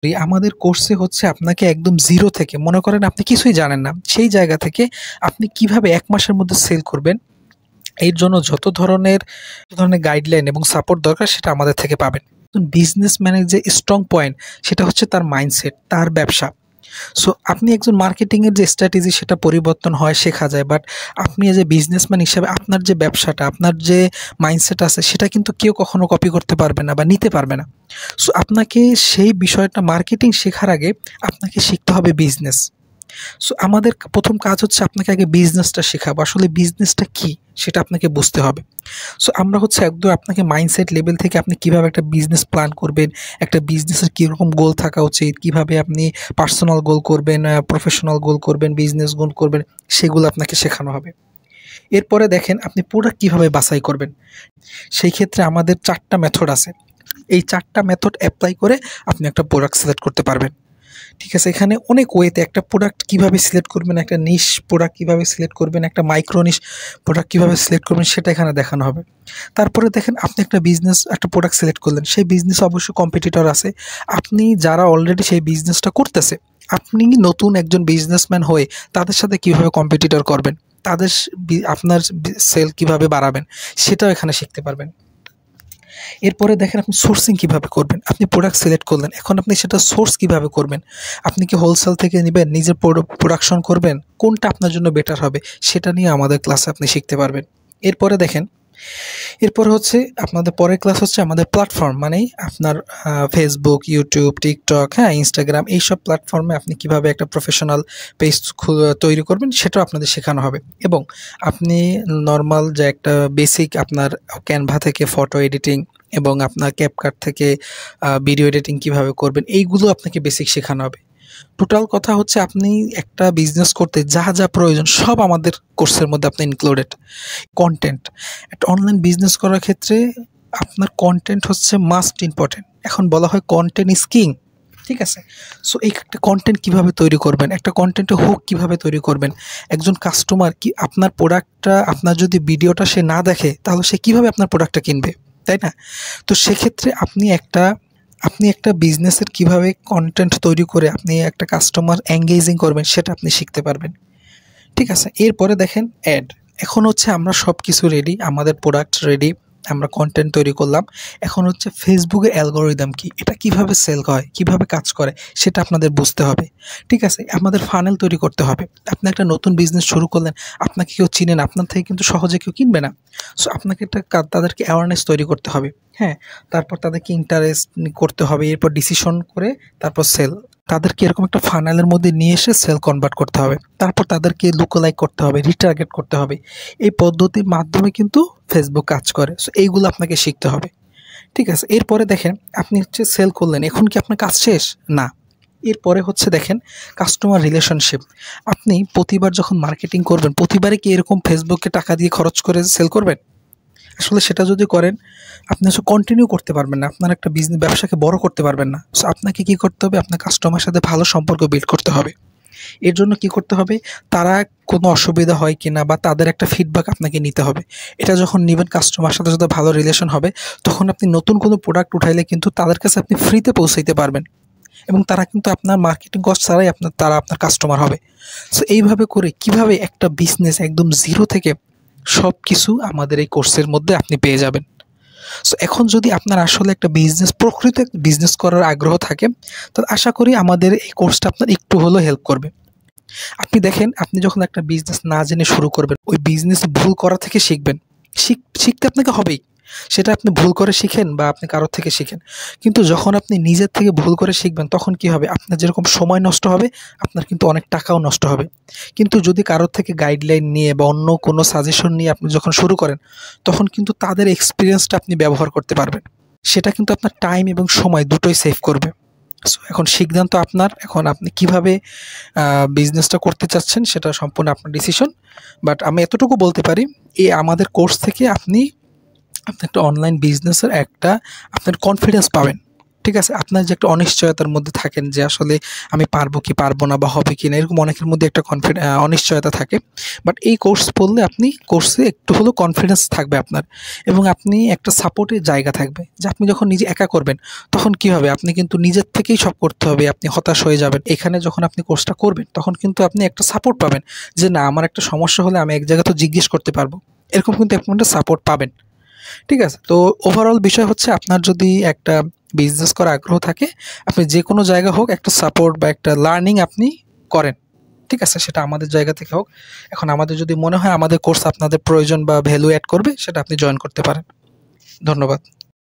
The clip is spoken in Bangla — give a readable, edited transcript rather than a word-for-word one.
আমাদের কোর্সে হচ্ছে আপনাকে একদম জিরো থেকে মনে করেন আপনি কিছুই জানেন না, সেই জায়গা থেকে আপনি কিভাবে ১ মাসের মধ্যে সেল করবেন, এর জন্য যত ধরনের গাইডলাইন এবং সাপোর্ট দরকার সেটা আমাদের থেকে পাবেন। বিজনেসম্যানের যে স্ট্রং পয়েন্ট সেটা হচ্ছে তার মাইন্ডসেট, তার ব্যবসা। সো আপনি একজন মার্কেটিংয়ের যে স্ট্র্যাটেজি সেটা পরিবর্তন হয়, শেখা যায়। বাট আপনি এজ এ বিজনেসম্যান হিসেবে আপনার যে ব্যবসাটা, আপনার যে মাইন্ডসেট আছে সেটা কিন্তু কেউ কখনো কপি করতে পারবে না বা নিতে পারবে না। সো আপনাকে সেই বিষয়টা মার্কেটিং শেখার আগে আপনাকে শিখতে হবে বিজনেস। সো আমাদের প্রথম কাজ হচ্ছে আপনাকে আগে বিজনেসটা শেখাবো। আসলে বিজনেসটা কী সেটা আপনাকে বুঝতে হবে। সো আমরা হচ্ছে একদম আপনাকে মাইন্ডসেট লেভেল থেকে আপনি কীভাবে একটা বিজনেস প্ল্যান করবেন, একটা বিজনেসের কীরকম গোল থাকা উচিত, কীভাবে আপনি পার্সোনাল গোল করবেন, প্রফেশনাল গোল করবেন, বিজনেস গোল করবেন, সেগুলো আপনাকে শেখানো হবে। এরপরে দেখেন আপনি প্রোডাক্ট কীভাবে বাছাই করবেন। সেই ক্ষেত্রে আমাদের ৪টা মেথড আছে। এই ৪টা মেথড অ্যাপ্লাই করে আপনি একটা প্রোডাক্ট সিলেক্ট করতে পারবেন। ঠিক আছে? এখানে অনেক ওয়েতে একটা প্রোডাক্ট কীভাবে সিলেক্ট করবেন, একটা নিশ প্রোডাক্ট কীভাবে সিলেক্ট করবেন, একটা মাইক্রো নিশ প্রোডাক্ট কীভাবে সিলেক্ট করবেন সেটা এখানে দেখানো হবে। তারপরে দেখেন আপনি একটা প্রোডাক্ট সিলেক্ট করলেন। সেই বিজনেসে অবশ্যই কম্পিটিটর আছে। আপনি যারা অলরেডি সেই বিজনেসটা করতেছে, আপনি নতুন একজন বিজনেসম্যান হয়ে তাদের সাথে কীভাবে কম্পিটিটর করবেন, তাদের আপনার সেল কীভাবে বাড়াবেন সেটাও এখানে শিখতে পারবেন। এরপরে দেখেন আপনি সোর্সিং কীভাবে করবেন। আপনি প্রোডাক্ট সিলেক্ট করলেন, এখন আপনি সেটা সোর্স কীভাবে করবেন। আপনি কি হোলসেল থেকে নেবেন, নিজের প্রোডাকশন করবেন, কোনটা আপনার জন্য বেটার হবে সেটা নিয়ে আমাদের ক্লাসে আপনি শিখতে পারবেন। এরপরে দেখেন, এরপরে হচ্ছে আপনাদের পরের ক্লাস হচ্ছে আমাদের প্ল্যাটফর্ম, মানে আপনার ফেসবুক, ইউটিউব, টিকটক, ইনস্টাগ্রাম, এইসব প্ল্যাটফর্মে আপনি কীভাবে একটা প্রফেশনাল পেজ তৈরি করবেন সেটাও আপনাদের শেখানো হবে। এবং আপনি নর্মাল যে একটা বেসিক আপনার ক্যানভা থেকে ফটো এডিটিং এবং আপনার ক্যাপকাট থেকে ভিডিও এডিটিং কীভাবে করবেন, এইগুলো আপনাকে বেসিক শেখানো হবে। টোটাল কথা হচ্ছে আপনি একটা বিজনেস করতে যা যা প্রয়োজন সব আমাদের কোর্সের মধ্যে আপনি ইনক্লুডেড। কন্টেন্ট, একটা অনলাইন বিজনেস করার ক্ষেত্রে আপনার কন্টেন্ট হচ্ছে মাস্ট ইম্পর্টেন্ট। এখন বলা হয় কন্টেন্ট ইজ কিং, ঠিক আছে? সো এই একটা কন্টেন্ট কীভাবে তৈরি করবেন, একটা কন্টেন্টে হুক কীভাবে তৈরি করবেন, একজন কাস্টমার কি আপনার প্রোডাক্টটা, আপনার যদি ভিডিওটা সে না দেখে তাহলে সে কীভাবে আপনার প্রোডাক্টটা কিনবে, তাই না? তো সেক্ষেত্রে আপনি একটা বিজনেসের কীভাবে কন্টেন্ট তৈরি করে আপনি একটা কাস্টমার এঙ্গেজিং করবেন সেটা আপনি শিখতে পারবেন, ঠিক আছে? এরপরে দেখেন অ্যাড। এখন হচ্ছে আমরা সব কিছু রেডি, আমাদের প্রোডাক্ট রেডি, আমরা কন্টেন্ট তৈরি করলাম। এখন হচ্ছে ফেসবুকের অ্যালগরিদম কি, এটা কিভাবে সেল হয়, কিভাবে কাজ করে সেটা আপনাদের বুঝতে হবে, ঠিক আছে? আমাদের ফানেল তৈরি করতে হবে। আপনি একটা নতুন বিজনেস শুরু করলেন, আপনাকে কেউ চিনে না, আপনার থেকে কিন্তু সহজে কেউ কিনবে না। সো আপনাকে তাদেরকে অ্যাওয়ারনেস তৈরি করতে হবে, তারপর তাদেরকে ইন্টারেস্ট করতে হবে, এরপর ডিসিশন করে তারপর সেল। তাদেরকে এরকম একটা ফানেলের মধ্যে নিয়ে এসে সেল কনভার্ট করতে হবে। তারপর তাদেরকে লুকোলাইক করতে হবে, রিটার্গেট করতে হবে। এই পদ্ধতির মাধ্যমে কিন্তু ফেসবুক কাজ করে। সো এইগুলো আপনাকে শিখতে হবে, ঠিক আছে? এরপরে দেখেন আপনি হচ্ছে সেল করলেন, এখন কি আপনার কাজ শেষ? না। এরপরে হচ্ছে দেখেন কাস্টমার রিলেশনশিপ। আপনি প্রতিবার যখন মার্কেটিং করবেন, প্রতিবারে কি এরকম ফেসবুকে টাকা দিয়ে খরচ করে সেল করবেন? আসলে সেটা যদি করেন আপনি আসলে কন্টিনিউ করতে পারবেন না, আপনার একটা ব্যবসাকে বড় করতে পারবেন না। সো আপনাকে কী করতে হবে, আপনার কাস্টমারের সাথে ভালো সম্পর্ক বিল্ড করতে হবে। এর জন্য কী করতে হবে, তারা কোনো অসুবিধা হয় কিনা বা তাদের একটা ফিডব্যাক আপনাকে নিতে হবে। এটা যখন নেবেন, কাস্টমারের সাথে যদি ভালো রিলেশন হবে, তখন আপনি নতুন কোনো প্রোডাক্ট উঠাইলে কিন্তু তাদের কাছে আপনি ফ্রিতে পৌঁছাইতে পারবেন এবং তারা কিন্তু আপনার মার্কেটিং কস্ট ছাড়াই তারা আপনার কাস্টমার হবে। সো এইভাবে করে কিভাবে একটা বিজনেস একদম জিরো থেকে সব কিছু আমাদের এই কোর্সের মধ্যে আপনি পেয়ে যাবেন। সো এখন যদি আপনার আসলে একটা প্রকৃত বিজনেস করার আগ্রহ থাকে, তাহলে আশা করি আমাদের এই কোর্সটা আপনার একটু হলেও হেল্প করবে। আপনি দেখেন, আপনি যখন একটা বিজনেস না জেনে শুরু করবেন, ওই বিজনেস ভুল করা থেকে শিখবেন। শিখতে আপনাকে হবেই, সেটা আপনি ভুল করে শিখেন বা আপনি কারোর থেকে শিখেন। কিন্তু যখন আপনি নিজের থেকে ভুল করে শিখবেন, তখন কি হবে, আপনার যেরকম সময় নষ্ট হবে, আপনার কিন্তু অনেক টাকাও নষ্ট হবে। কিন্তু যদি কারোর থেকে গাইডলাইন নিয়ে বা অন্য কোনো সাজেশন নিয়ে আপনি যখন শুরু করেন, তখন কিন্তু তাদের এক্সপিরিয়েন্সটা আপনি ব্যবহার করতে পারবেন। সেটা কিন্তু আপনার টাইম এবং সময় দুটোই সেভ করবে। সো এখন সিদ্ধান্ত আপনার। এখন আপনি কিভাবে বিজনেসটা করতে চাচ্ছেন সেটা সম্পূর্ণ আপনার ডিসিশন। বাট আমি এতটুকু বলতে পারি, আমাদের কোর্স থেকে আপনি একটা অনলাইন বিজনেসের আপনার কনফিডেন্স পাবেন। ঠিক আছে? আপনার যে একটা অনিশ্চয়তার মধ্যে থাকেন যে আসলে আমি পারবো কি পারবো না বা হবে কি না, এরকম অনেকের মধ্যে একটা অনিশ্চয়তা থাকে। বাট এই কোর্স পড়লে আপনি কোর্সে একটু হলেও কনফিডেন্স থাকবে আপনার, এবং আপনি একটা সাপোর্টের জায়গা থাকবে যে আপনি যখন নিজে একা করবেন তখন কি হবে, আপনি কিন্তু নিজের থেকেই সব করতে হবে, আপনি হতাশ হয়ে যাবেন। এখানে যখন আপনি কোর্সটা করবেন তখন কিন্তু আপনি একটা সাপোর্ট পাবেন যে না, আমার একটা সমস্যা হলে আমি এক জায়গায় তো জিজ্ঞেস করতে পারবো, এরকম কিন্তু আপনি একটা সাপোর্ট পাবেন। ঠিক আছে? তো ওভারঅল বিষয় হচ্ছে, আপনার যদি একটা বিজনেস করার আগ্রহ থাকে, আপনি যে কোনো জায়গা হোক একটা সাপোর্ট বা একটা লার্নিং আপনি করেন। ঠিক আছে? সেটা আমাদের জায়গা থেকে হোক। এখন আমাদের যদি মনে হয় আমাদের কোর্স আপনাদের প্রয়োজন বা ভ্যালু এড করবে, সেটা আপনি জয়েন করতে পারেন। ধন্যবাদ।